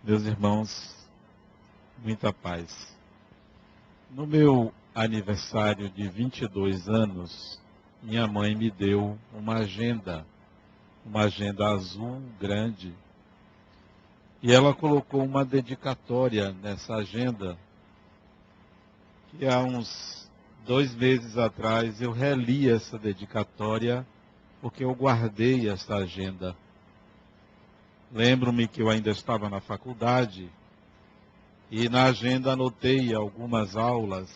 Meus irmãos, muita paz. No meu aniversário de 22 anos, minha mãe me deu uma agenda azul grande, e ela colocou uma dedicatória nessa agenda, que há uns 2 meses atrás eu reli essa dedicatória, porque eu guardei essa agenda. Lembro-me que eu ainda estava na faculdade e na agenda anotei algumas aulas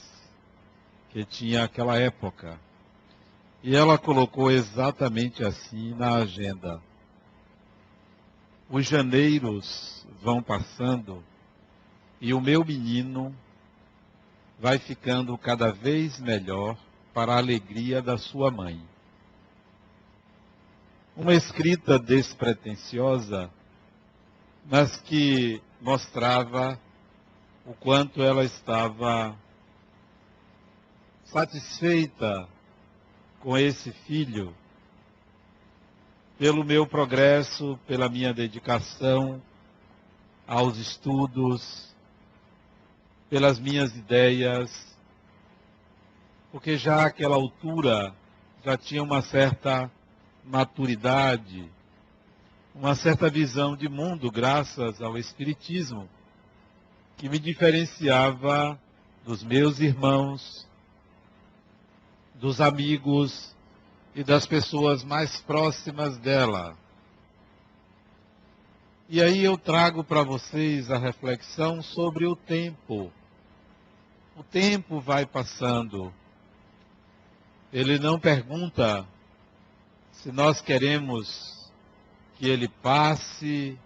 que tinha naquela época. E ela colocou exatamente assim na agenda: os janeiros vão passando e o meu menino vai ficando cada vez melhor para a alegria da sua mãe. Uma escrita despretensiosa, mas que mostrava o quanto ela estava satisfeita com esse filho, pelo meu progresso, pela minha dedicação aos estudos, pelas minhas ideias, porque já àquela altura já tinha uma certa maturidade, uma certa visão de mundo, graças ao Espiritismo, que me diferenciava dos meus irmãos, dos amigos e das pessoas mais próximas dela. E aí eu trago para vocês a reflexão sobre o tempo. O tempo vai passando. Ele não pergunta se nós queremos que ele passe.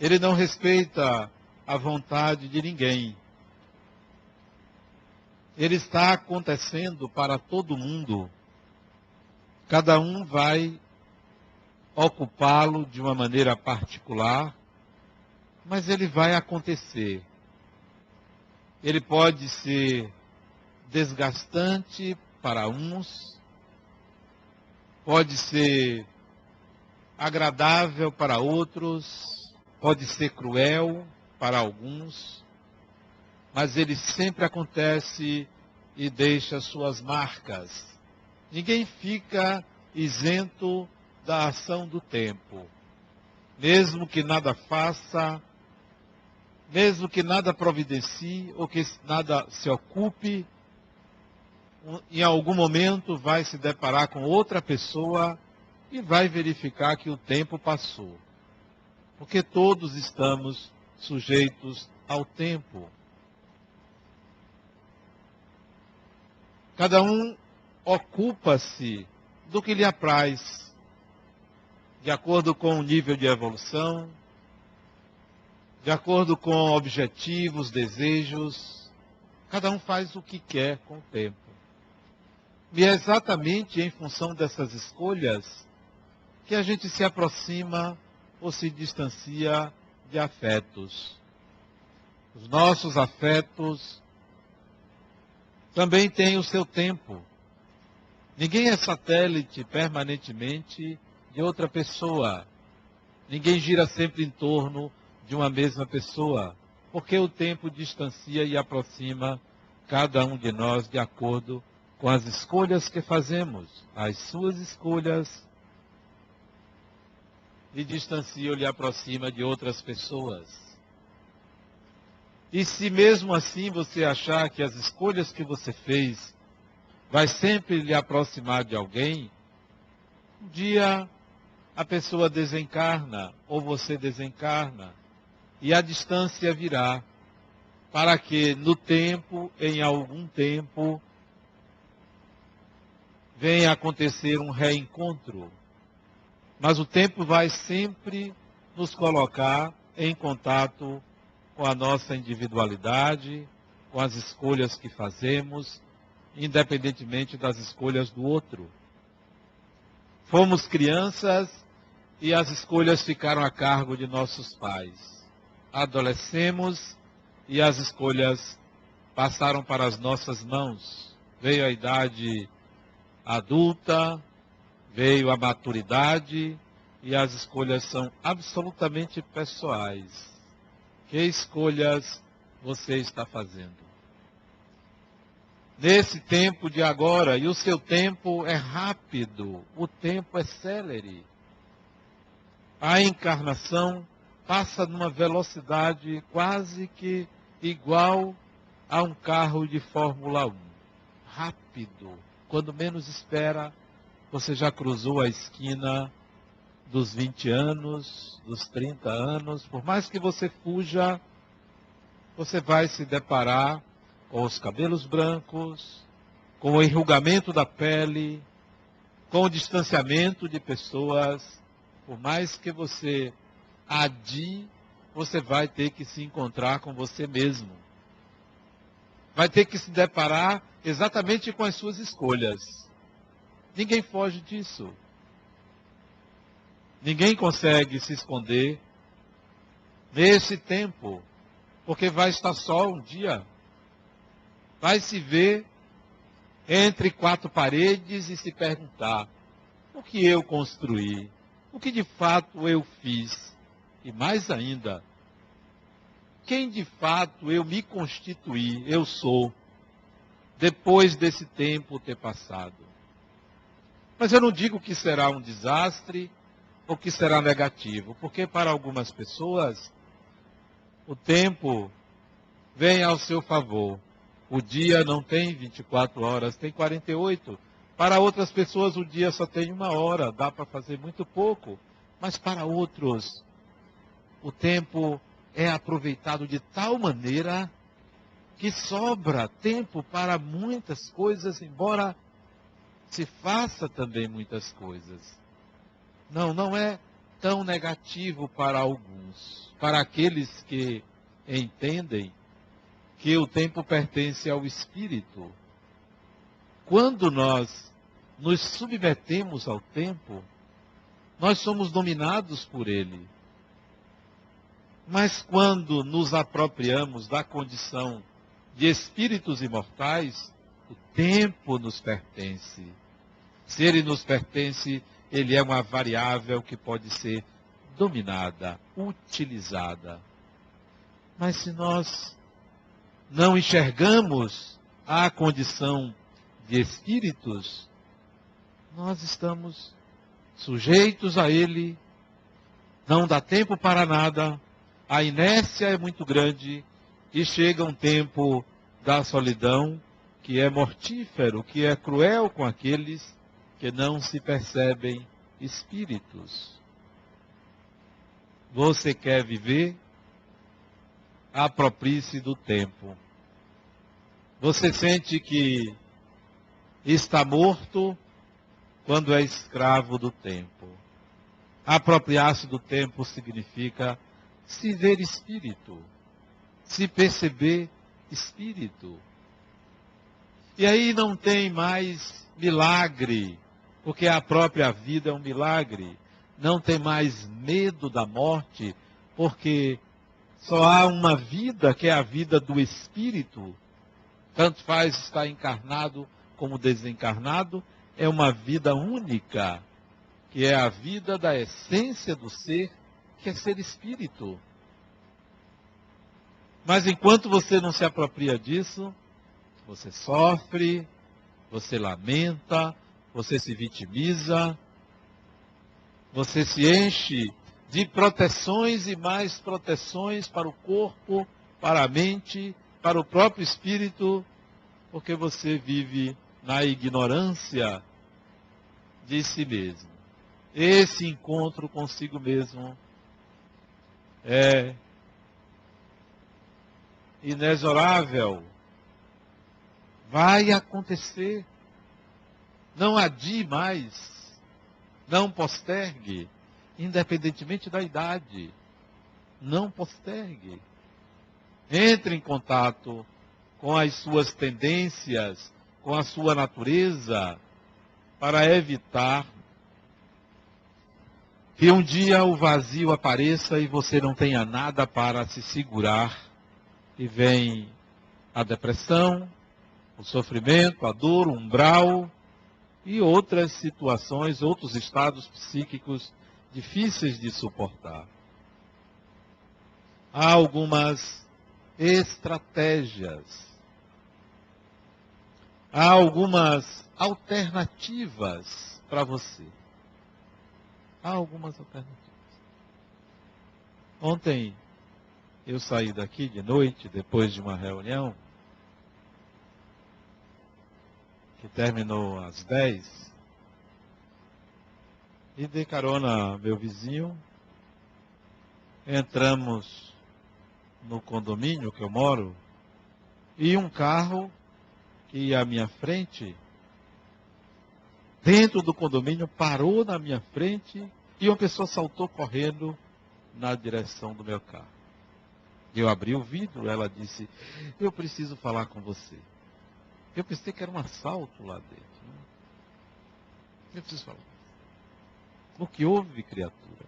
Ele não respeita a vontade de ninguém. Ele está acontecendo para todo mundo. Cada um vai ocupá-lo de uma maneira particular, mas ele vai acontecer. Ele pode ser desgastante para uns, pode ser agradável para outros, pode ser cruel para alguns, mas ele sempre acontece e deixa suas marcas. Ninguém fica isento da ação do tempo. Mesmo que nada faça, mesmo que nada providencie ou que nada se ocupe, em algum momento vai se deparar com outra pessoa e vai verificar que o tempo passou. Porque todos estamos sujeitos ao tempo. Cada um ocupa-se do que lhe apraz, de acordo com o nível de evolução, de acordo com objetivos, desejos. Cada um faz o que quer com o tempo. E é exatamente em função dessas escolhas que a gente se aproxima ou se distancia de afetos. Os nossos afetos também têm o seu tempo. Ninguém é satélite permanentemente de outra pessoa. Ninguém gira sempre em torno de uma mesma pessoa, porque o tempo distancia e aproxima cada um de nós de acordo com as escolhas que fazemos. As suas escolhas lhe distanciam, lhe aproxima de outras pessoas. E se mesmo assim você achar que as escolhas que você fez vai sempre lhe aproximar de alguém, um dia a pessoa desencarna ou você desencarna e a distância virá, para que no tempo, em algum tempo, venha acontecer um reencontro. Mas o tempo vai sempre nos colocar em contato com a nossa individualidade, com as escolhas que fazemos, independentemente das escolhas do outro. Fomos crianças e as escolhas ficaram a cargo de nossos pais. Adolescemos e as escolhas passaram para as nossas mãos. Veio a idade adulta, veio a maturidade e as escolhas são absolutamente pessoais. Que escolhas você está fazendo? Nesse tempo de agora, e o seu tempo é rápido, o tempo é célere. A encarnação passa numa velocidade quase que igual a um carro de Fórmula 1. Rápido. Quando menos espera, você já cruzou a esquina dos 20 anos, dos 30 anos. Por mais que você fuja, você vai se deparar com os cabelos brancos, com o enrugamento da pele, com o distanciamento de pessoas. Por mais que você adie, você vai ter que se encontrar com você mesmo. Vai ter que se deparar exatamente com as suas escolhas. Ninguém foge disso. Ninguém consegue se esconder nesse tempo, porque vai estar só um dia. Vai se ver entre quatro paredes e se perguntar: o que eu construí? O que de fato eu fiz? E mais ainda, quem de fato eu me constituí, eu sou, depois desse tempo ter passado? Mas eu não digo que será um desastre ou que será negativo, porque para algumas pessoas o tempo vem ao seu favor. O dia não tem 24 horas, tem 48. Para outras pessoas o dia só tem 1 hora, dá para fazer muito pouco. Mas para outros, o tempo é aproveitado de tal maneira que sobra tempo para muitas coisas, embora se faça também muitas coisas. Não é tão negativo para alguns. Para aqueles que entendem que o tempo pertence ao Espírito. Quando nós nos submetemos ao tempo, nós somos dominados por ele. Mas quando nos apropriamos da condição de espíritos imortais, o tempo nos pertence. Se ele nos pertence, ele é uma variável que pode ser dominada, utilizada. Mas se nós não enxergamos a condição de espíritos, nós estamos sujeitos a ele, não dá tempo para nada, a inércia é muito grande e chega um tempo da solidão que é mortífero, que é cruel com aqueles que não se percebem espíritos. Você quer viver? Aproprie-se do tempo. Você sente que está morto quando é escravo do tempo. Apropriar-se do tempo significa se ver espírito, se perceber espírito. E aí não tem mais milagre, porque a própria vida é um milagre. Não tem mais medo da morte, porque só há uma vida que é a vida do espírito. Tanto faz estar encarnado como desencarnado, é uma vida única, que é a vida da essência do ser, que é ser espírito. Mas enquanto você não se apropria disso, você sofre, você lamenta, você se vitimiza, você se enche de proteções e mais proteções para o corpo, para a mente, para o próprio espírito, porque você vive na ignorância de si mesmo. Esse encontro consigo mesmo é inexorável. Vai acontecer. Não adie mais. Não postergue. Independentemente da idade. Não postergue. Entre em contato com as suas tendências, com a sua natureza, para evitar que um dia o vazio apareça e você não tenha nada para se segurar. E vem a depressão, o sofrimento, a dor, o umbral e outras situações, outros estados psíquicos difíceis de suportar. Há algumas estratégias. Há algumas alternativas para você. Há algumas alternativas. Ontem eu saí daqui de noite, depois de uma reunião, que terminou às 10, e dei carona a meu vizinho. Entramos no condomínio que eu moro, e um carro que ia à minha frente, dentro do condomínio, parou na minha frente, e uma pessoa saltou correndo na direção do meu carro. Eu abri o vidro, ela disse: eu preciso falar com você. Eu pensei que era um assalto lá dentro. Né? Eu preciso falar. O que houve, criatura?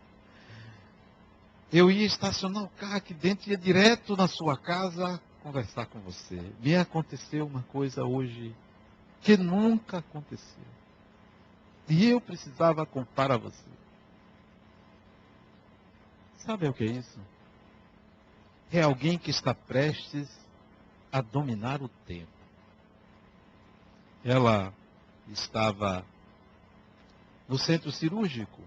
Eu ia estacionar o carro aqui dentro e ia direto na sua casa conversar com você. Me aconteceu uma coisa hoje que nunca aconteceu. E eu precisava contar a você. Sabe o que é isso? É alguém que está prestes a dominar o tempo. Ela estava no centro cirúrgico.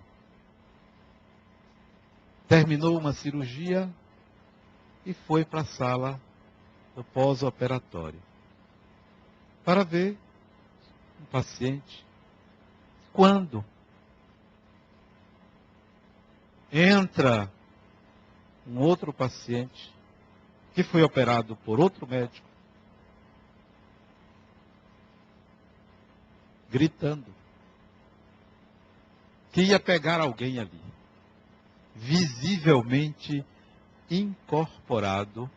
Terminou uma cirurgia e foi para a sala do pós-operatório para ver um paciente. Quando entra um outro paciente que foi operado por outro médico, gritando que ia pegar alguém ali, visivelmente incorporado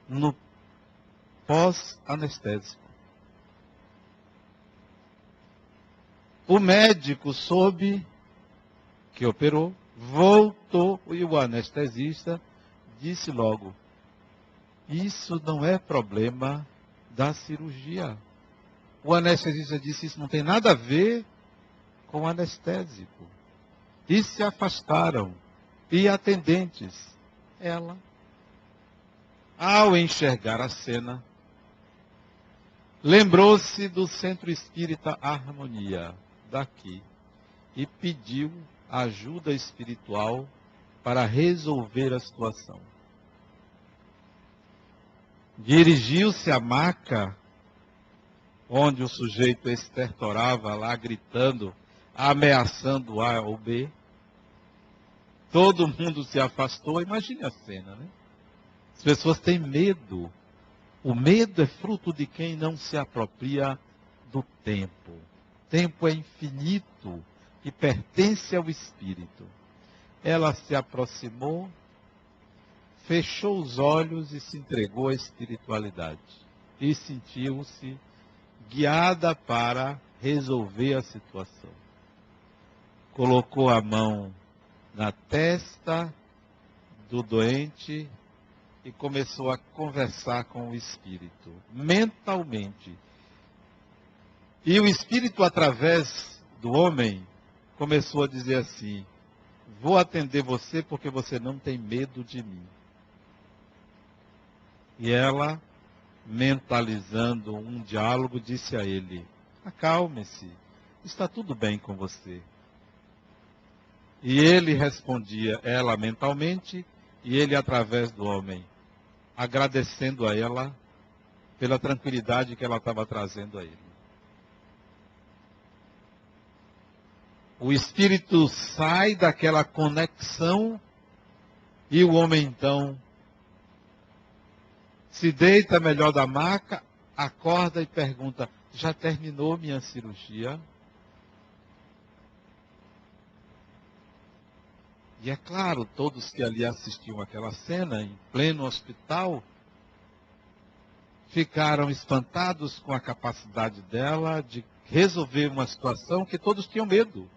no pós-anestésico. O médico soube que operou, voltou, e o anestesista disse logo: isso não é problema da cirurgia. O anestesista disse: isso não tem nada a ver com o anestésico. E se afastaram. E atendentes, ela, ao enxergar a cena, lembrou-se do Centro Espírita Harmonia, daqui, e pediu ajuda espiritual para resolver a situação. Dirigiu-se à maca, onde o sujeito estertorava lá, gritando, ameaçando A ou B. Todo mundo se afastou. Imagine a cena, né? As pessoas têm medo. O medo é fruto de quem não se apropria do tempo. O tempo é infinito e pertence ao espírito. Ela se aproximou, fechou os olhos e se entregou à espiritualidade. E sentiu-se guiada para resolver a situação. Colocou a mão na testa do doente e começou a conversar com o espírito, mentalmente. E o espírito, através do homem, começou a dizer assim: vou atender você porque você não tem medo de mim. E ela, mentalizando um diálogo, disse a ele: acalme-se, está tudo bem com você. E ele respondia, ela mentalmente, e ele através do homem, agradecendo a ela pela tranquilidade que ela estava trazendo a ele. O espírito sai daquela conexão e o homem então se deita melhor da maca, acorda e pergunta: já terminou minha cirurgia? E é claro, todos que ali assistiam aquela cena, em pleno hospital, ficaram espantados com a capacidade dela de resolver uma situação que todos tinham medo,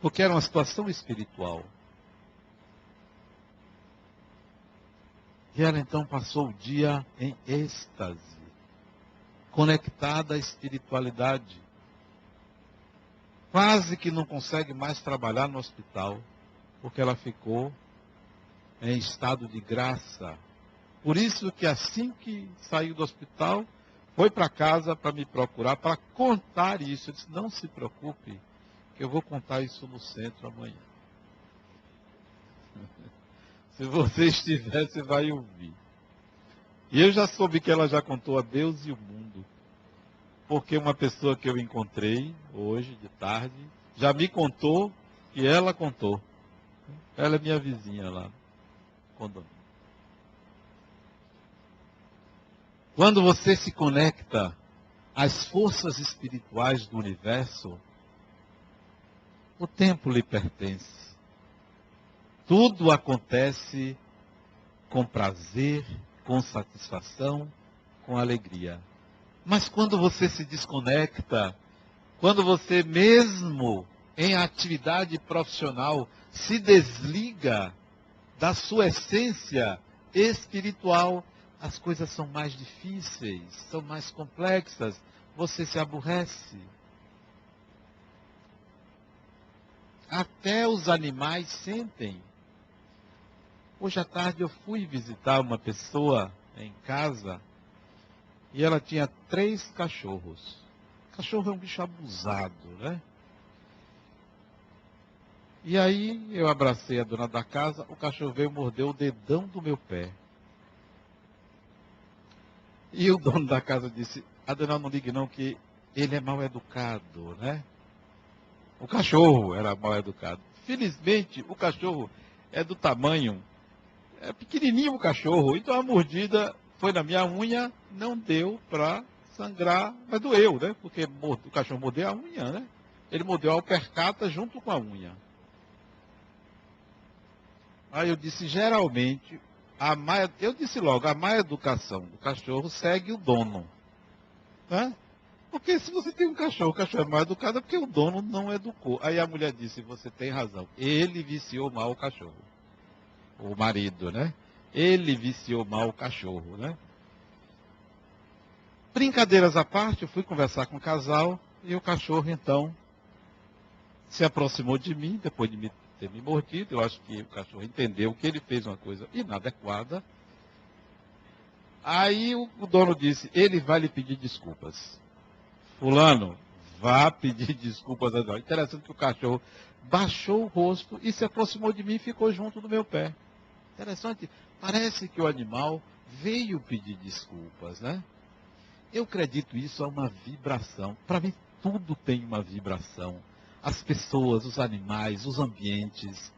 porque era uma situação espiritual. E ela então passou o dia em êxtase, conectada à espiritualidade. quase que não consegue mais trabalhar no hospital, porque ela ficou em estado de graça. Por isso que assim que saiu do hospital, foi para casa para me procurar, para contar isso. Eu disse, não se preocupe, que eu vou contar isso no centro amanhã. Se você estiver, você vai ouvir. E eu já soube que ela já contou a Deus e o mundo. Porque uma pessoa que eu encontrei hoje, de tarde, já me contou que ela contou. Ela é minha vizinha lá no condomínio. Quando você se conecta às forças espirituais do universo, o tempo lhe pertence. Tudo acontece com prazer, com satisfação, com alegria. Mas quando você se desconecta, quando você mesmo em atividade profissional se desliga da sua essência espiritual, as coisas são mais difíceis, são mais complexas, você se aborrece. Até os animais sentem. Hoje à tarde eu fui visitar uma pessoa em casa e ela tinha 3 cachorros. Cachorro é um bicho abusado, né? E aí eu abracei a dona da casa, o cachorro veio e mordeu o dedão do meu pé. E o dono da casa disse, Adenal, não ligue não, que ele é mal educado, né? O cachorro era mal educado. Felizmente, o cachorro é do tamanho, é pequenininho o cachorro, então a mordida foi na minha unha, não deu para sangrar, mas doeu, né? Porque o cachorro mordeu a unha, né? Ele mordeu a alpercata junto com a unha. Aí eu disse, geralmente, eu disse logo, a má educação do cachorro segue o dono. Né? Porque se você tem um cachorro, o cachorro é mal educado, é porque o dono não educou. Aí a mulher disse, você tem razão, ele viciou mal o cachorro. O marido, né? Ele viciou mal o cachorro, né? Brincadeiras à parte, eu fui conversar com o casal e o cachorro, então, se aproximou de mim, depois de ter me mordido. Eu acho que o cachorro entendeu que ele fez uma coisa inadequada. Aí o dono disse, ele vai lhe pedir desculpas. Fulano, vá pedir desculpas. Interessante que o cachorro baixou o rosto e se aproximou de mim e ficou junto do meu pé. Interessante, parece que o animal veio pedir desculpas, né? Eu acredito isso a uma vibração. Para mim, tudo tem uma vibração. As pessoas, os animais, os ambientes.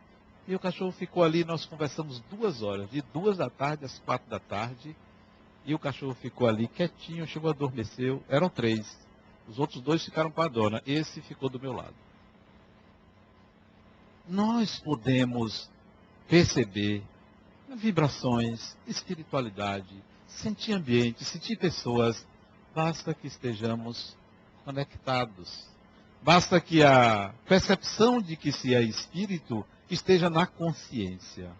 E o cachorro ficou ali, nós conversamos 2 horas, de 2 da tarde às 4 da tarde. E o cachorro ficou ali quietinho, chegou, adormeceu. Eram 3. Os outros 2 ficaram com a dona. Esse ficou do meu lado. Nós podemos perceber vibrações, espiritualidade, sentir ambiente, sentir pessoas. Basta que estejamos conectados. Basta que a percepção de que se é espírito esteja na consciência.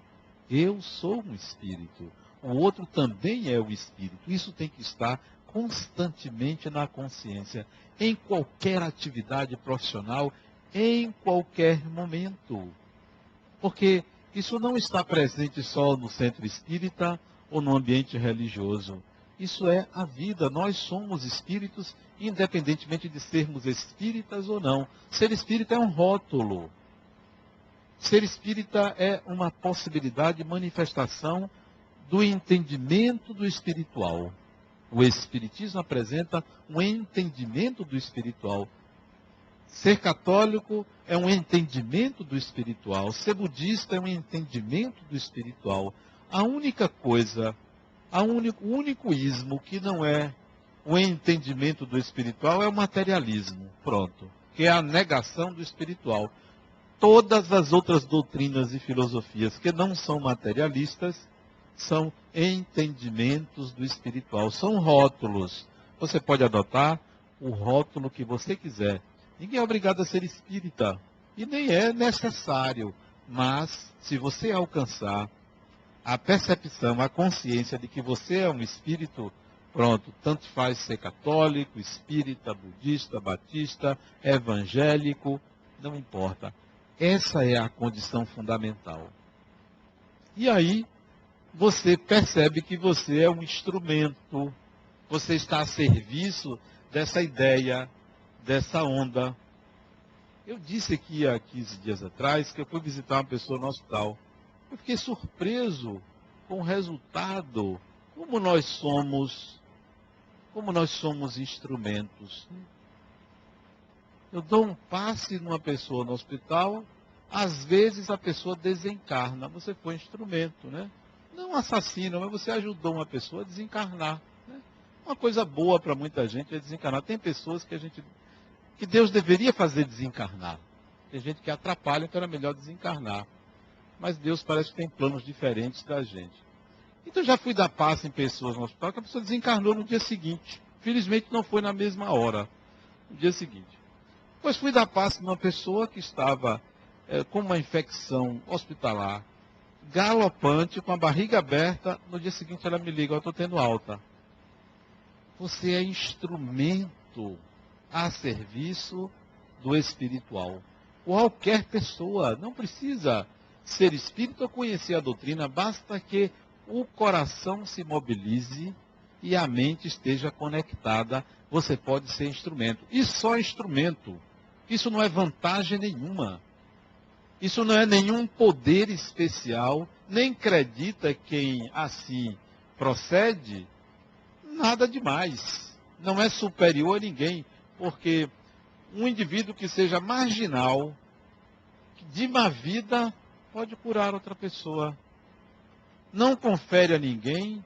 Eu sou um espírito. O outro também é o espírito. Isso tem que estar constantemente na consciência, em qualquer atividade profissional, em qualquer momento. Porque isso não está presente só no centro espírita ou no ambiente religioso. Isso é a vida. Nós somos espíritos, independentemente de sermos espíritas ou não. Ser espírita é um rótulo. Ser espírita é uma possibilidade de manifestação do entendimento do espiritual. O espiritismo apresenta um entendimento do espiritual. Ser católico é um entendimento do espiritual. Ser budista é um entendimento do espiritual. A única coisa, o único ismo que não é o entendimento do espiritual é o materialismo. Pronto. Que é a negação do espiritual. Todas as outras doutrinas e filosofias que não são materialistas são entendimentos do espiritual. São rótulos. Você pode adotar o rótulo que você quiser. Ninguém é obrigado a ser espírita. E nem é necessário. Mas, se você alcançar a percepção, a consciência de que você é um espírito, Pronto, tanto faz ser católico, espírita, budista, batista, evangélico, não importa. Essa é a condição fundamental. E aí, você percebe que você é um instrumento, você está a serviço dessa ideia, dessa onda. Eu disse aqui há 15 dias atrás que eu fui visitar uma pessoa no hospital. Eu fiquei surpreso com o resultado, como nós somos instrumentos. Eu dou um passe numa pessoa no hospital, às vezes a pessoa desencarna. Você foi instrumento, né? Não assassino, mas você ajudou uma pessoa a desencarnar. Né? Uma coisa boa para muita gente é desencarnar. Tem pessoas que Deus deveria fazer desencarnar. Tem gente que atrapalha, então era melhor desencarnar. Mas Deus parece que tem planos diferentes da gente. Então já fui dar passe em pessoas no hospital que a pessoa desencarnou no dia seguinte. Felizmente não foi na mesma hora, no dia seguinte. Depois fui dar passe numa pessoa que estava com uma infecção hospitalar, galopante, com a barriga aberta. No dia seguinte ela me liga, eu estou tendo alta. Você é instrumento a serviço do espiritual. Qualquer pessoa, não precisa ser espírita ou conhecer a doutrina, basta que o coração se mobilize e a mente esteja conectada, você pode ser instrumento. E só instrumento. Isso não é vantagem nenhuma. Isso não é nenhum poder especial, nem acredita quem assim procede, nada demais. Não é superior a ninguém, porque um indivíduo que seja marginal, de má vida, pode curar outra pessoa. Não confere a ninguém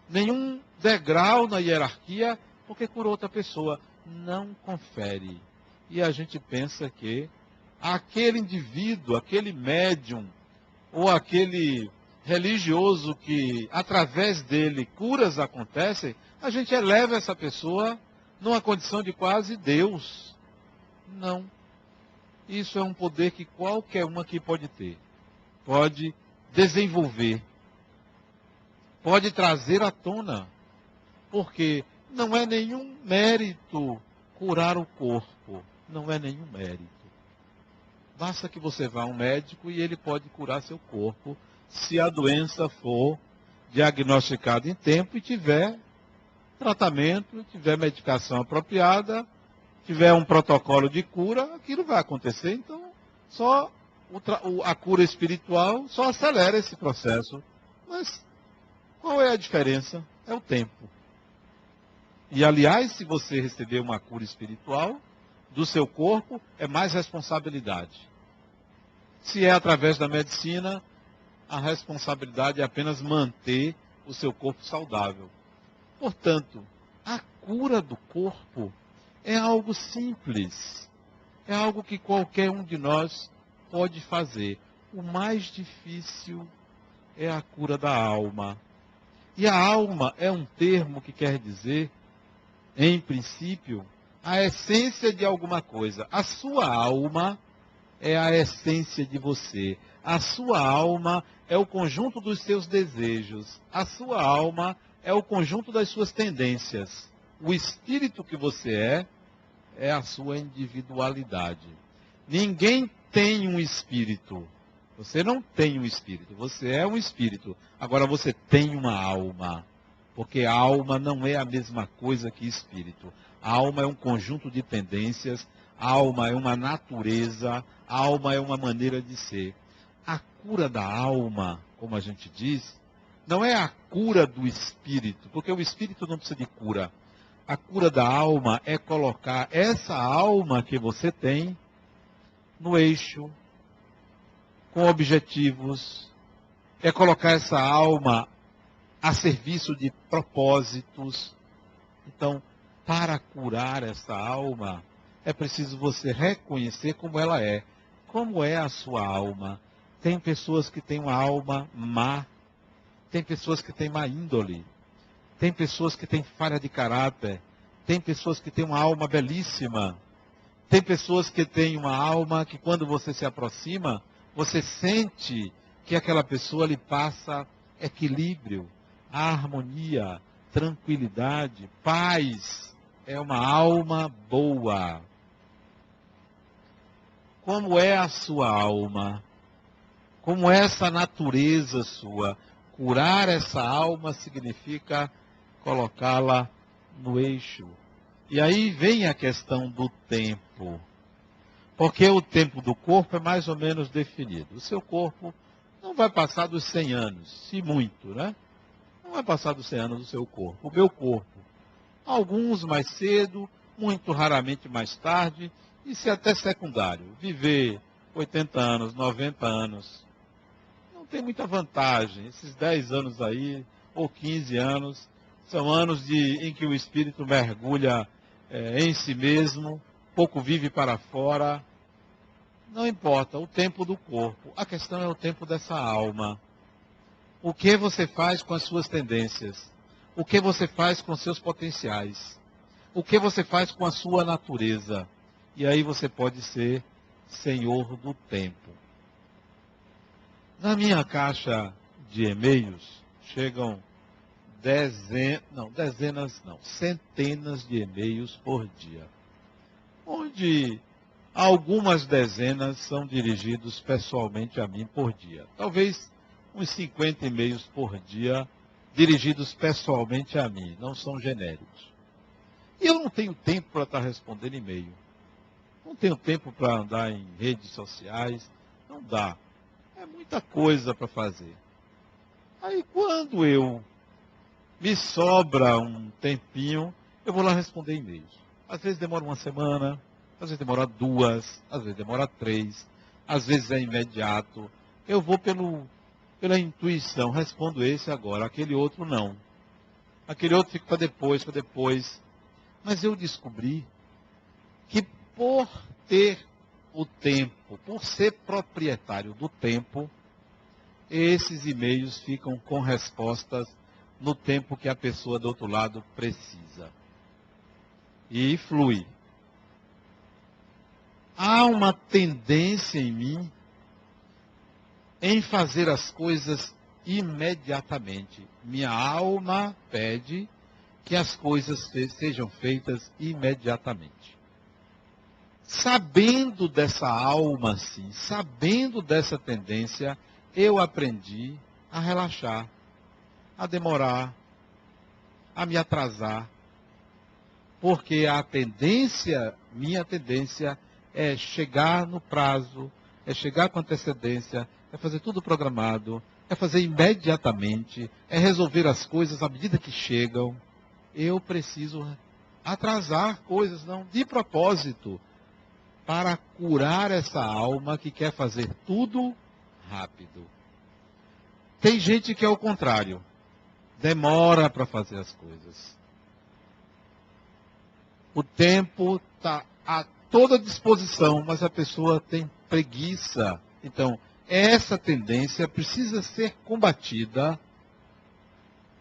nenhum degrau na hierarquia, porque curou outra pessoa. Não confere. E a gente pensa que aquele indivíduo, aquele médium, ou aquele religioso que, através dele, curas acontecem, a gente eleva essa pessoa numa condição de quase Deus. Não. Isso é um poder que qualquer um aqui pode ter. Pode desenvolver. Pode trazer à tona. Porque não é nenhum mérito curar o corpo. Não é nenhum mérito. Basta que você vá a um médico e ele pode curar seu corpo se a doença for diagnosticada em tempo e tiver tratamento, tiver medicação apropriada, tiver um protocolo de cura, aquilo vai acontecer. Então, só a cura espiritual só acelera esse processo. Mas qual é a diferença? É o tempo. E, aliás, se você receber uma cura espiritual do seu corpo, é mais responsabilidade. Se é através da medicina, a responsabilidade é apenas manter o seu corpo saudável. Portanto, a cura do corpo é algo simples. É algo que qualquer um de nós pode fazer. O mais difícil é a cura da alma. E a alma é um termo que quer dizer, em princípio, a essência de alguma coisa. A sua alma é a essência de você. A sua alma é o conjunto dos seus desejos. A sua alma é o conjunto das suas tendências. O espírito que você é a sua individualidade. Ninguém tem um espírito. Você não tem um espírito. Você é um espírito. Agora você tem uma alma. Porque a alma não é a mesma coisa que espírito. A alma é um conjunto de tendências. A alma é uma natureza. A alma é uma maneira de ser. A cura da alma, como a gente diz, não é a cura do espírito, porque o espírito não precisa de cura. A cura da alma é colocar essa alma que você tem no eixo, com objetivos, é colocar essa alma a serviço de propósitos. Então, para curar essa alma, é preciso você reconhecer como ela é. Como é a sua alma? Tem pessoas que têm uma alma má. Tem pessoas que têm má índole. Tem pessoas que têm falha de caráter. Tem pessoas que têm uma alma belíssima. Tem pessoas que têm uma alma que quando você se aproxima, você sente que aquela pessoa lhe passa equilíbrio, a harmonia, tranquilidade, paz. É uma alma boa. Como é a sua alma? Como é essa natureza sua? Curar essa alma significa colocá-la no eixo. E aí vem a questão do tempo. Porque o tempo do corpo é mais ou menos definido. O seu corpo não vai passar dos 100 anos, se muito, né? Não vai passar dos 100 anos do seu corpo. O meu corpo, alguns mais cedo, muito raramente mais tarde, isso é até secundário. Viver 80 anos, 90 anos, não tem muita vantagem. Esses 10 anos aí, ou 15 anos, são anos em que o espírito mergulha em si mesmo, pouco vive para fora. Não importa o tempo do corpo, a questão é o tempo dessa alma. O que você faz com as suas tendências? O que você faz com seus potenciais? O que você faz com a sua natureza? E aí você pode ser senhor do tempo. Na minha caixa de e-mails chegam centenas de e-mails por dia, onde algumas dezenas são dirigidos pessoalmente a mim por dia. Talvez uns 50 e-mails por dia dirigidos pessoalmente a mim, não são genéricos. E eu não tenho tempo para estar respondendo e-mail. Não tenho tempo para andar em redes sociais. Não dá. É muita coisa para fazer. Aí quando me sobra um tempinho, eu vou lá responder e-mails. Às vezes demora uma semana, às vezes demora 2, às vezes demora 3, às vezes é imediato. Eu vou pela intuição, respondo esse agora, aquele outro não. Aquele outro fica para depois. Mas eu descobri que por ter o tempo, por ser proprietário do tempo, esses e-mails ficam com respostas no tempo que a pessoa do outro lado precisa. E flui. Há uma tendência em mim em fazer as coisas imediatamente. Minha alma pede que as coisas sejam feitas imediatamente. Sabendo dessa alma, sim, sabendo dessa tendência, eu aprendi a relaxar, a demorar, a me atrasar. Porque minha tendência é chegar no prazo, é chegar com antecedência, é fazer tudo programado, é fazer imediatamente, é resolver as coisas à medida que chegam. Eu preciso atrasar coisas, não, de propósito, para curar essa alma que quer fazer tudo rápido. Tem gente que é o contrário, demora para fazer as coisas. O tempo está a toda disposição, mas a pessoa tem preguiça. Então, essa tendência precisa ser combatida,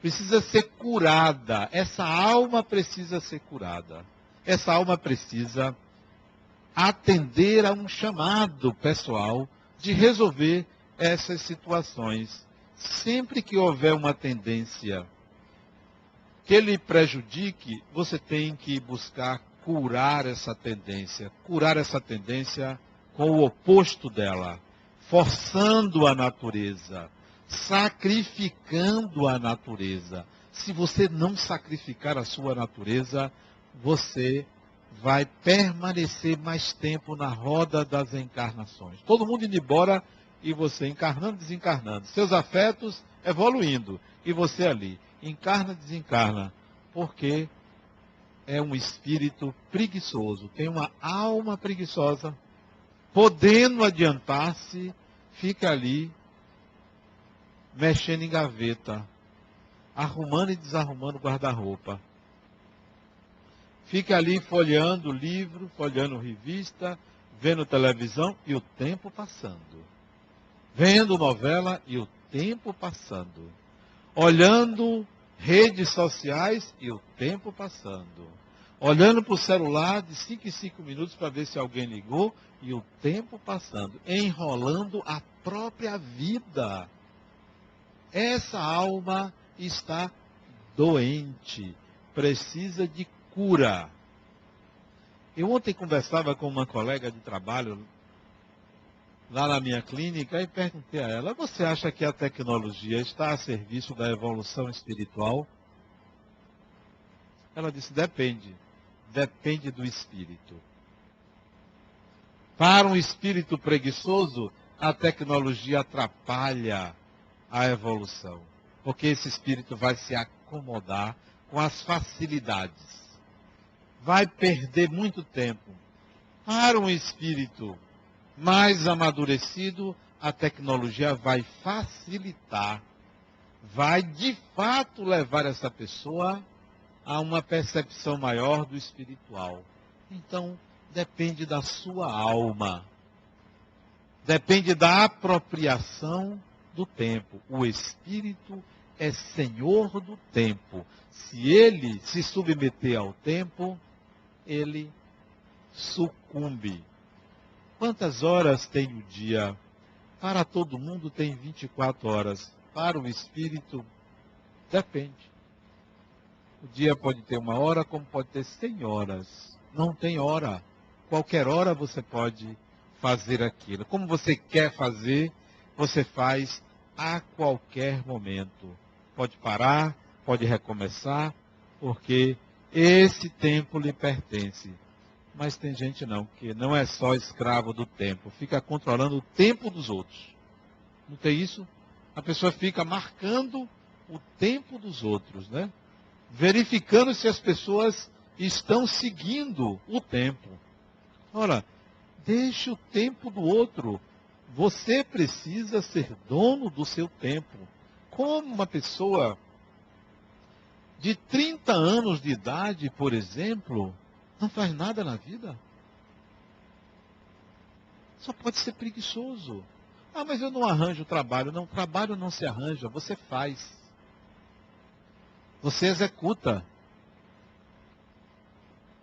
precisa ser curada. Essa alma precisa ser curada. Essa alma precisa atender a um chamado pessoal de resolver essas situações. Sempre que houver uma tendência que lhe prejudique, você tem que buscar curar essa tendência. Curar essa tendência com o oposto dela. Forçando a natureza. Sacrificando a natureza. Se você não sacrificar a sua natureza, você vai permanecer mais tempo na roda das encarnações. Todo mundo indo embora e você encarnando, desencarnando. Seus afetos evoluindo e você ali. Encarna, desencarna. Porque é um espírito preguiçoso. Tem uma alma preguiçosa. Podendo adiantar-se, fica ali mexendo em gaveta. Arrumando e desarrumando guarda-roupa. Fica ali folheando livro, folheando revista, vendo televisão e o tempo passando. Vendo novela e o tempo passando. Olhando redes sociais e o tempo passando. Olhando para o celular de 5 em 5 minutos para ver se alguém ligou e o tempo passando. Enrolando a própria vida. Essa alma está doente, precisa de cura. Eu ontem conversava com uma colega de trabalho lá na minha clínica e perguntei a ela: você acha que a tecnologia está a serviço da evolução espiritual? Ela disse: depende. Depende do espírito. Para um espírito preguiçoso, a tecnologia atrapalha a evolução, porque esse espírito vai se acomodar com as facilidades. Vai perder muito tempo. Para um espírito mais amadurecido, a tecnologia vai facilitar, vai de fato levar essa pessoa a uma percepção maior do espiritual. Então, depende da sua alma. Depende da apropriação do tempo. O espírito é senhor do tempo. Se ele se submeter ao tempo, ele sucumbe. Quantas horas tem o dia? Para todo mundo tem 24 horas. Para o espírito, depende. O dia pode ter 1 hora, como pode ter 100 horas. Não tem hora. Qualquer hora você pode fazer aquilo. Como você quer fazer, você faz a qualquer momento. Pode parar, pode recomeçar, porque esse tempo lhe pertence. Mas tem gente não, que não é só escravo do tempo, fica controlando o tempo dos outros. Não tem isso? A pessoa fica marcando o tempo dos outros, né? Verificando se as pessoas estão seguindo o tempo. Ora, deixe o tempo do outro. Você precisa ser dono do seu tempo. Como uma pessoa de 30 anos de idade, por exemplo, não faz nada na vida? Só pode ser preguiçoso. Ah, mas eu não arranjo trabalho. Não, trabalho não se arranja, você faz. Você executa.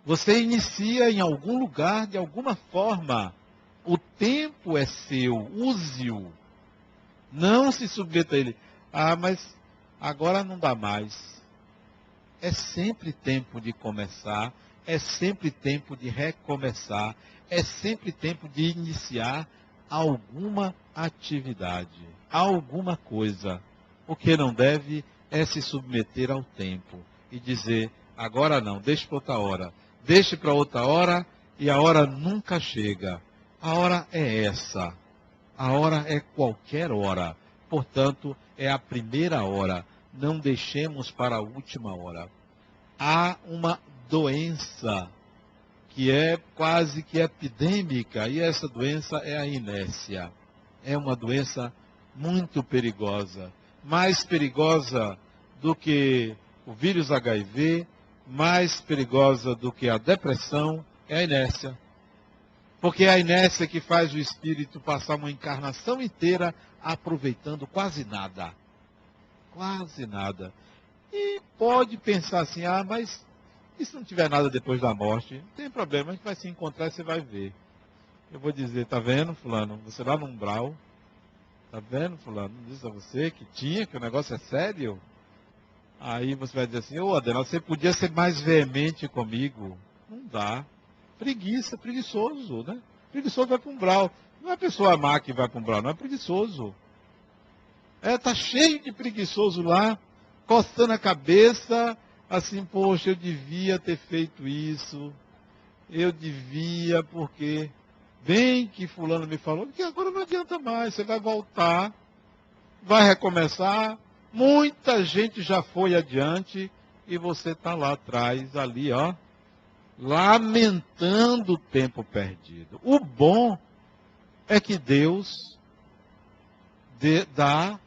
Você inicia em algum lugar, de alguma forma. O tempo é seu, use-o. Não se submeta a ele. Ah, mas agora não dá mais. É sempre tempo de começar, é sempre tempo de recomeçar, é sempre tempo de iniciar alguma atividade, alguma coisa. O que não deve é se submeter ao tempo e dizer: agora não, deixe para outra hora. Deixe para outra hora e a hora nunca chega. A hora é essa. A hora é qualquer hora. Portanto, é a primeira hora. Não deixemos para a última hora. Há uma doença que é quase que epidêmica, e essa doença é a inércia. É uma doença muito perigosa. Mais perigosa do que o vírus HIV, mais perigosa do que a depressão, é a inércia. Porque é a inércia que faz o espírito passar uma encarnação inteira aproveitando quase nada. Quase nada. E pode pensar assim: ah, mas e se não tiver nada depois da morte? Não tem problema, a gente vai se encontrar e você vai ver. Eu vou dizer: tá vendo, fulano? Você lá no umbral. Tá vendo, fulano? Não disse a você que tinha, que o negócio é sério? Aí você vai dizer assim: ô Adenal, você podia ser mais veemente comigo. Não dá. Preguiça, preguiçoso, né? Preguiçoso vai para o umbral. Não é a pessoa má que vai para o umbral, não é preguiçoso. Tá cheio de preguiçoso lá, coçando a cabeça, assim: poxa, eu devia ter feito isso. Eu devia, porque bem que fulano me falou, que agora não adianta mais, você vai voltar, vai recomeçar. Muita gente já foi adiante e você está lá atrás, ali, ó, lamentando o tempo perdido. O bom é que Deus dá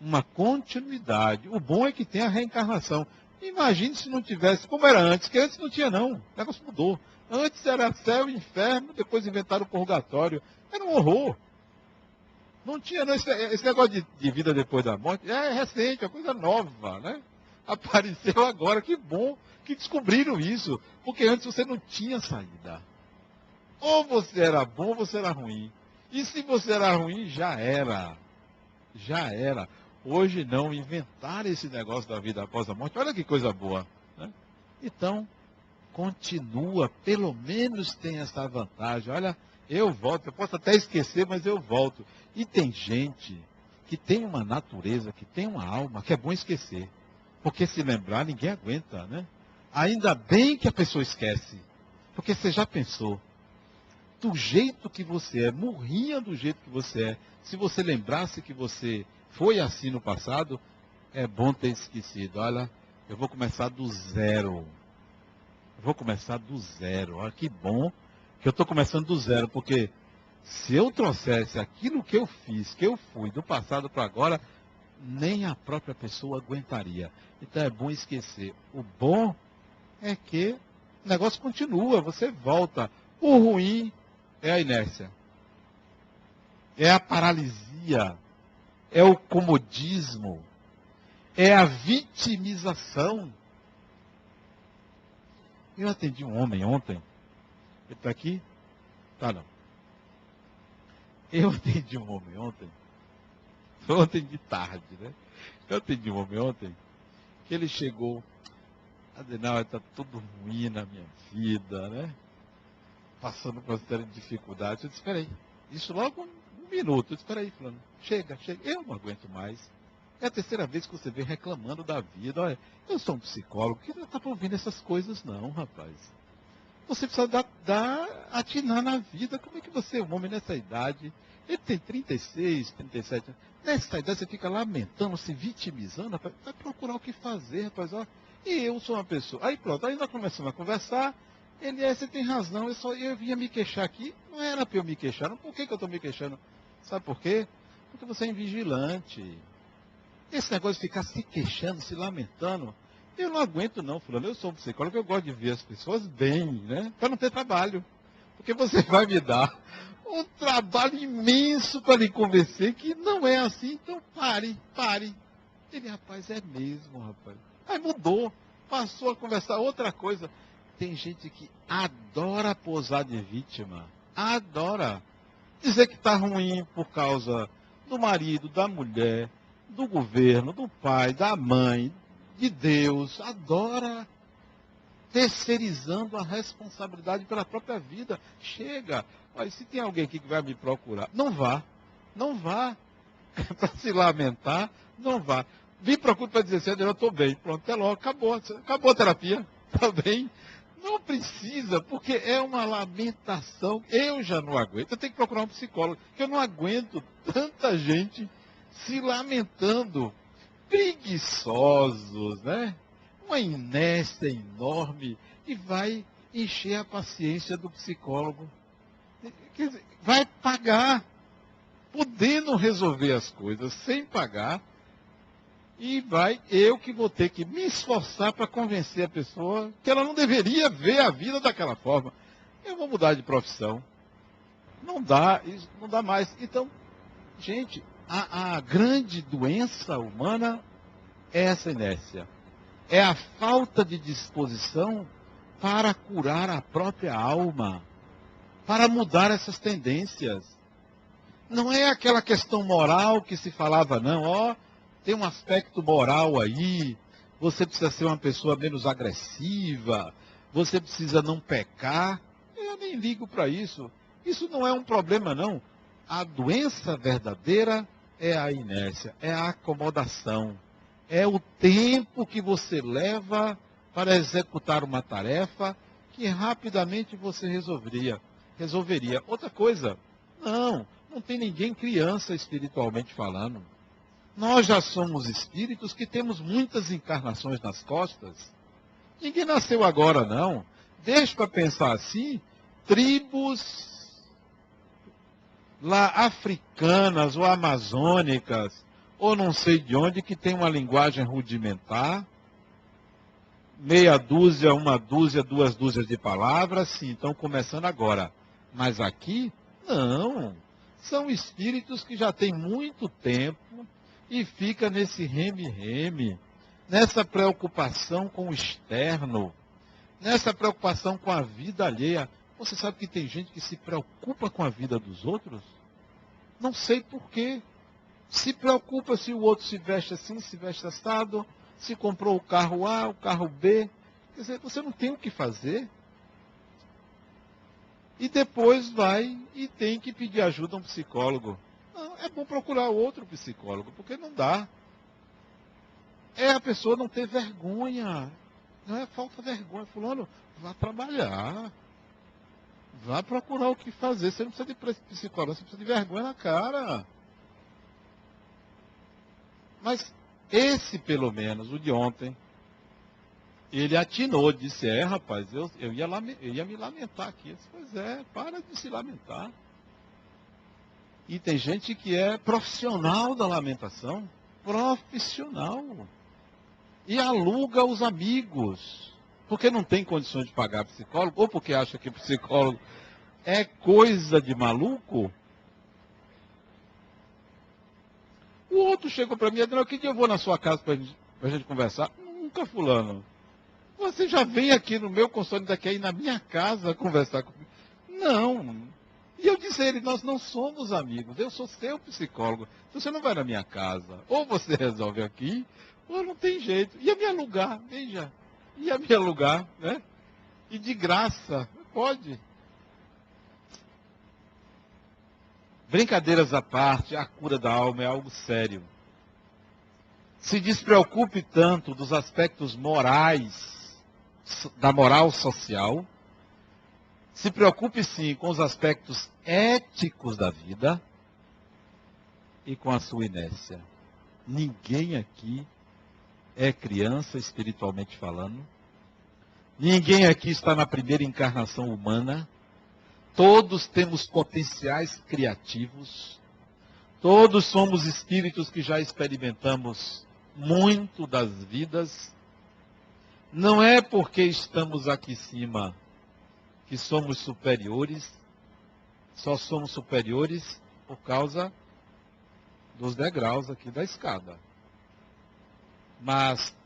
uma continuidade. O bom é que tem a reencarnação. Imagine se não tivesse, como era antes, que antes não tinha não. O negócio mudou. Antes era céu e inferno, depois inventaram o purgatório. Era um horror. Não tinha não. Esse negócio de vida depois da morte é recente, é coisa nova, né? Apareceu agora, que bom que descobriram isso. Porque antes você não tinha saída. Ou você era bom ou você era ruim. E se você era ruim, já era. Já era. Hoje não, inventaram esse negócio da vida após a morte. Olha que coisa boa, né? Então, continua, pelo menos tem essa vantagem. Olha, eu volto, eu posso até esquecer, mas eu volto. E tem gente que tem uma natureza, que tem uma alma, que é bom esquecer. Porque se lembrar, ninguém aguenta, né? Ainda bem que a pessoa esquece. Porque você já pensou, do jeito que você é, morria do jeito que você é. Se você lembrasse que você foi assim no passado, é bom ter esquecido. Olha, eu vou começar do zero. Vou começar do zero. Olha que bom que eu estou começando do zero, porque se eu trouxesse aquilo que eu fiz, que eu fui do passado para agora, nem a própria pessoa aguentaria. Então é bom esquecer. O bom é que o negócio continua, você volta. O ruim é a inércia, é a paralisia, é o comodismo, é a vitimização. Eu atendi um homem ontem. Ele está aqui? Tá, não. Eu atendi um homem ontem. Ontem de tarde, né? Eu atendi um homem ontem que ele chegou. Adenauer, está tudo ruim na minha vida, né? Passando por uma série de dificuldades. Eu disse, espera aí. Isso logo um minuto. Eu disse, espera aí, fulano. Chega, chega. Eu não aguento mais. É a terceira vez que você vem reclamando da vida. Olha, eu sou um psicólogo que não está para ouvindo essas coisas não, rapaz. Você precisa atinar na vida. Como é que você é um homem nessa idade? Ele tem 36, 37 anos. Nessa idade você fica lamentando, se vitimizando, rapaz. Vai procurar o que fazer, rapaz. Ó. E eu sou uma pessoa. Aí pronto, aí nós começamos a conversar. Ele, você tem razão, eu vinha me queixar aqui. Não era para eu me queixar. Não. Por que eu estou me queixando? Sabe por quê? Porque você é invigilante. Esse negócio de ficar se queixando, se lamentando, eu não aguento não, fulano. Eu sou um psicólogo, eu gosto de ver as pessoas bem, né? Para não ter trabalho. Porque você vai me dar um trabalho imenso para lhe convencer que não é assim. Então pare. Ele, rapaz, é mesmo, rapaz. Aí mudou, passou a conversar outra coisa. Tem gente que adora posar de vítima. Adora. Dizer que está ruim por causa do marido, da mulher, do governo, do pai, da mãe, de Deus. Adora, terceirizando a responsabilidade pela própria vida. Chega. Olha, se tem alguém aqui que vai me procurar, não vá. Não vá. Para se lamentar, não vá. Me procure para dizer assim, eu estou bem. Pronto, até logo. Acabou a terapia. Está bem? Não precisa, porque é uma lamentação. Eu já não aguento. Eu tenho que procurar um psicólogo, porque eu não aguento tanta gente se lamentando. Preguiçosos, né? Uma inércia enorme. E vai encher a paciência do psicólogo. Quer dizer, vai pagar, podendo resolver as coisas sem pagar. E eu que vou ter que me esforçar para convencer a pessoa que ela não deveria ver a vida daquela forma. Eu vou mudar de profissão. Não dá, isso não dá mais. Então, gente, a grande doença humana é essa inércia. É a falta de disposição para curar a própria alma, para mudar essas tendências. Não é aquela questão moral que se falava, não, ó. Tem um aspecto moral aí, você precisa ser uma pessoa menos agressiva, você precisa não pecar. Eu nem ligo para isso. Isso não é um problema, não. A doença verdadeira é a inércia, é a acomodação. É o tempo que você leva para executar uma tarefa que rapidamente você resolveria. Outra coisa, não tem ninguém criança espiritualmente falando. Nós já somos espíritos que temos muitas encarnações nas costas. Ninguém nasceu agora, não. Deixa para pensar assim, tribos lá africanas ou amazônicas, ou não sei de onde, que tem uma linguagem rudimentar, meia dúzia, uma dúzia, duas dúzias de palavras, sim, estão começando agora. Mas aqui, não. São espíritos que já têm muito tempo, e fica nesse reme-reme, nessa preocupação com o externo, nessa preocupação com a vida alheia. Você sabe que tem gente que se preocupa com a vida dos outros? Não sei por quê. Se preocupa se o outro se veste assim, se veste assado, se comprou o carro A, o carro B. Quer dizer, você não tem o que fazer. E depois vai e tem que pedir ajuda a um psicólogo. Não, é bom procurar outro psicólogo, porque não dá. É a pessoa não ter vergonha. Não é falta de vergonha. Fulano, vá trabalhar. Vá procurar o que fazer. Você não precisa de psicólogo, você precisa de vergonha na cara. Mas esse, pelo menos, o de ontem, ele atinou, disse, rapaz, eu ia me lamentar aqui. Eu disse, pois é, para de se lamentar. E tem gente que é profissional da lamentação. Profissional. E aluga os amigos. Porque não tem condições de pagar psicólogo, ou porque acha que psicólogo é coisa de maluco. O outro chegou para mim e disse, que dia eu vou na sua casa para a gente conversar? Nunca, fulano. Você já vem aqui no meu consultório, daqui aí na minha casa conversar comigo? Não. E eu disse a ele, nós não somos amigos, eu sou seu psicólogo. Você não vai na minha casa. Ou você resolve aqui, ou não tem jeito. Ia me alugar, veja. Ia me alugar, né? E de graça, pode. Brincadeiras à parte, a cura da alma é algo sério. Se despreocupe tanto dos aspectos morais, da moral social. Se preocupe sim com os aspectos éticos da vida e com a sua inércia. Ninguém aqui é criança, espiritualmente falando. Ninguém aqui está na primeira encarnação humana. Todos temos potenciais criativos. Todos somos espíritos que já experimentamos muito das vidas. Não é porque estamos aqui em cima que somos superiores. Só somos superiores por causa dos degraus aqui da escada. Mas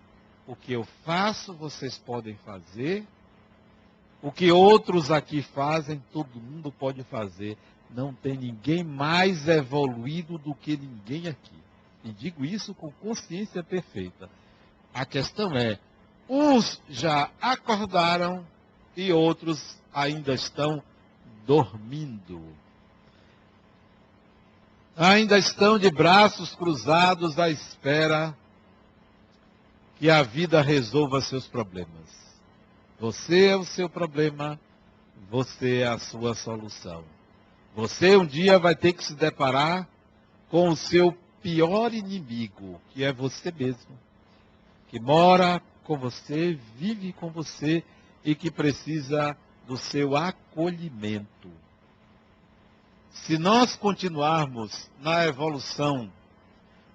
o que eu faço, vocês podem fazer. O que outros aqui fazem, todo mundo pode fazer. Não tem ninguém mais evoluído do que ninguém aqui. E digo isso com consciência perfeita. A questão é, uns já acordaram e outros ainda estão dormindo. Ainda estão de braços cruzados à espera que a vida resolva seus problemas. Você é o seu problema, você é a sua solução. Você um dia vai ter que se deparar com o seu pior inimigo, que é você mesmo, que mora com você, vive com você e que precisa do seu acolhimento. Se nós continuarmos na evolução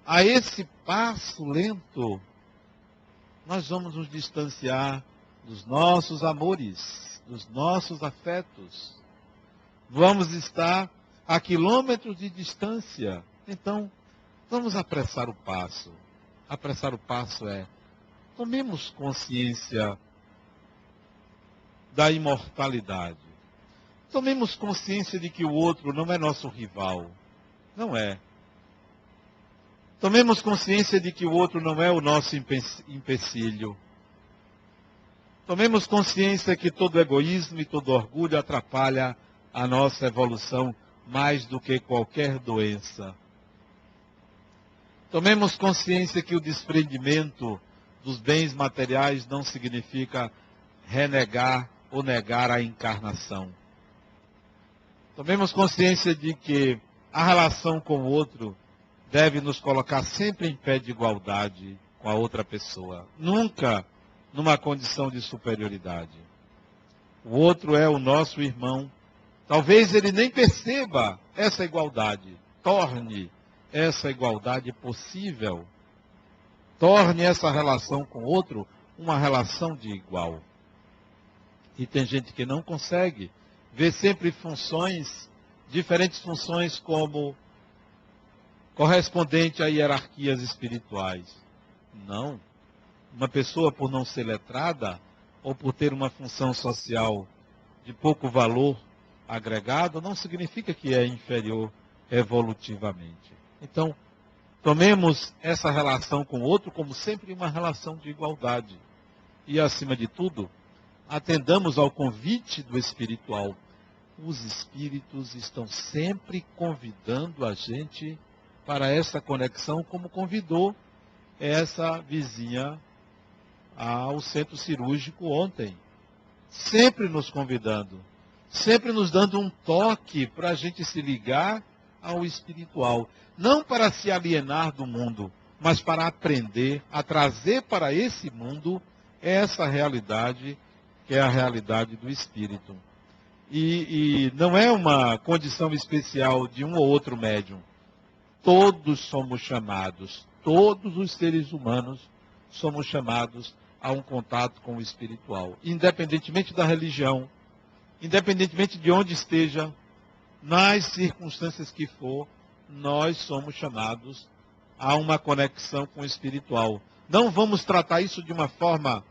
a esse passo lento, nós vamos nos distanciar dos nossos amores, dos nossos afetos. Vamos estar a quilômetros de distância. Então, vamos apressar o passo. Apressar o passo é, tomemos consciência da imortalidade. Tomemos consciência de que o outro não é nosso rival. Não é. Tomemos consciência de que o outro não é o nosso empecilho. Tomemos consciência que todo egoísmo e todo orgulho atrapalha a nossa evolução mais do que qualquer doença. Tomemos consciência que o desprendimento dos bens materiais não significa renegar ou negar a encarnação. Tomemos consciência de que a relação com o outro deve nos colocar sempre em pé de igualdade com a outra pessoa. Nunca numa condição de superioridade. O outro é o nosso irmão. Talvez ele nem perceba essa igualdade. Torne essa igualdade possível. Torne essa relação com o outro uma relação de igual. E tem gente que não consegue ver sempre funções, diferentes funções como correspondente a hierarquias espirituais. Não. Uma pessoa, por não ser letrada, ou por ter uma função social de pouco valor agregado, não significa que é inferior evolutivamente. Então, Tomemos essa relação com o outro como sempre uma relação de igualdade. E, acima de tudo, atendamos ao convite do espiritual. Os espíritos estão sempre convidando a gente para essa conexão, como convidou essa vizinha ao centro cirúrgico ontem. Sempre nos convidando, sempre nos dando um toque para a gente se ligar ao espiritual. Não para se alienar do mundo, mas para aprender a trazer para esse mundo essa realidade, que é a realidade do espírito. E não é uma condição especial de um ou outro médium. Todos somos chamados, todos os seres humanos somos chamados a um contato com o espiritual, independentemente da religião, independentemente de onde esteja, nas circunstâncias que for, nós somos chamados a uma conexão com o espiritual. Não vamos tratar isso de uma forma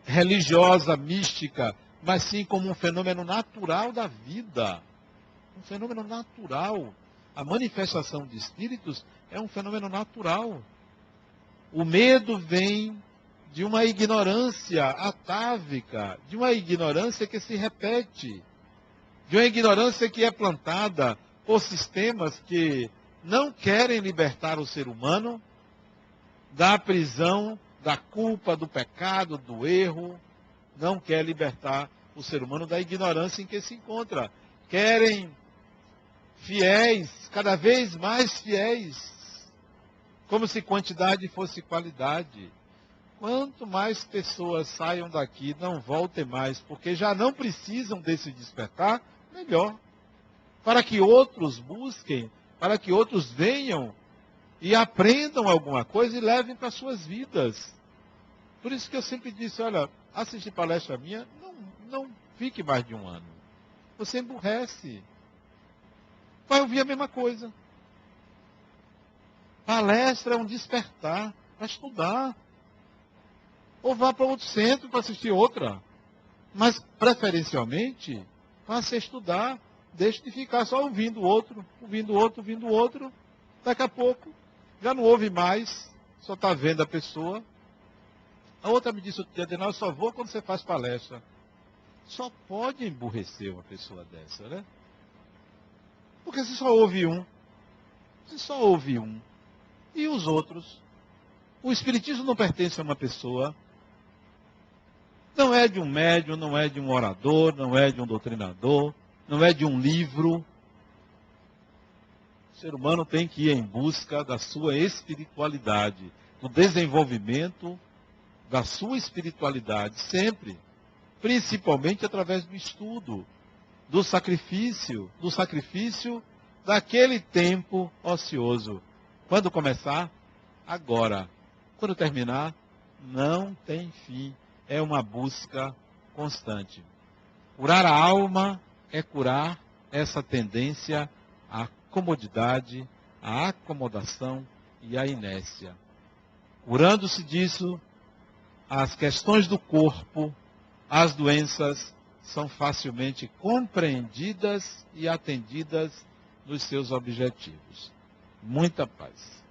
religiosa, mística, mas sim como um fenômeno natural da vida. Um fenômeno natural. A manifestação de espíritos é um fenômeno natural. O medo vem de uma ignorância atávica, de uma ignorância que se repete, de uma ignorância que é plantada por sistemas que não querem libertar o ser humano da prisão, da culpa, do pecado, do erro, não quer libertar o ser humano da ignorância em que se encontra. Querem fiéis, cada vez mais fiéis, como se quantidade fosse qualidade. Quanto mais pessoas saiam daqui, não voltem mais, porque já não precisam desse despertar, melhor. Para que outros busquem, para que outros venham e aprendam alguma coisa e levem para suas vidas. Por isso que eu sempre disse, olha, assistir palestra minha, não fique mais de um ano. Você emburrece. Vai ouvir a mesma coisa. Palestra é um despertar para estudar. Ou vá para outro centro para assistir outra. Mas, preferencialmente, passe a estudar. Deixe de ficar só ouvindo o outro, ouvindo o outro, ouvindo o outro. Daqui a pouco, já não ouve mais, só está vendo a pessoa. A outra me disse, eu só vou quando você faz palestra. Só pode emburrecer uma pessoa dessa, né? Porque você só ouve um. Você só ouve um. E os outros? O espiritismo não pertence a uma pessoa. Não é de um médium, não é de um orador, não é de um doutrinador, não é de um livro. O ser humano tem que ir em busca da sua espiritualidade, do desenvolvimento da sua espiritualidade, sempre. Principalmente através do estudo, do sacrifício daquele tempo ocioso. Quando começar? Agora. Quando terminar? Não tem fim. É uma busca constante. Curar a alma é curar essa tendência à comodidade, à acomodação e à inércia. Curando-se disso, as questões do corpo, as doenças, são facilmente compreendidas e atendidas nos seus objetivos. Muita paz.